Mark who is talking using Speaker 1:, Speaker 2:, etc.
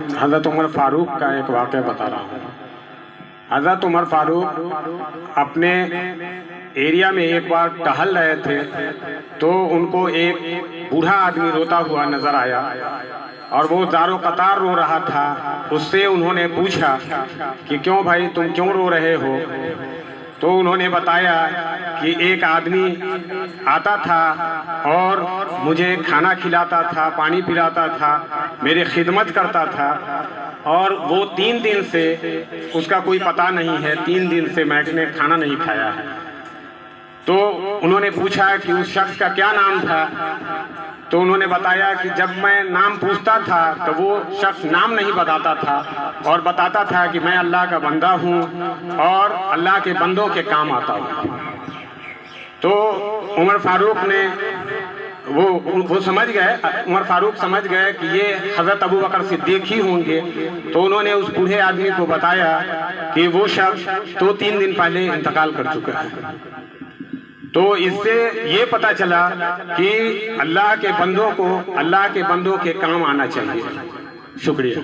Speaker 1: हज़रत उमर फारूक का एक वाक़या बता रहा हूँ। हज़रत उमर फारूक अपने एरिया में एक बार टहल रहे थे तो उनको एक बूढ़ा आदमी रोता हुआ नज़र आया और वो दारो कतार रो रहा था। उससे उन्होंने पूछा कि क्यों भाई, तुम क्यों रो रहे हो? तो उन्होंने बताया कि एक आदमी आता था और मुझे खाना खिलाता था, पानी पिलाता था, मेरी खिदमत करता था और वो 3 दिन से उसका कोई पता नहीं है, 3 दिन से मैंने खाना नहीं खाया है। तो उन्होंने पूछा कि उस शख्स का क्या नाम था? तो उन्होंने बताया कि जब मैं नाम पूछता था तो वो शख्स नाम नहीं बताता था और बताता था कि मैं अल्लाह का बंदा हूँ और अल्लाह के बंदों के काम आता हूँ। तो उमर फारूक ने वो समझ गए, उमर फारूक समझ गए कि ये हज़रत अबू बकर सिद्दीक़ ही होंगे। तो उन्होंने उस बूढ़े आदमी को बताया कि वो शख्स तो 3 दिन पहले इंतकाल कर चुका है। तो इससे ये पता चला कि अल्लाह के बंदों को अल्लाह के बंदों के काम आना चाहिए। शुक्रिया।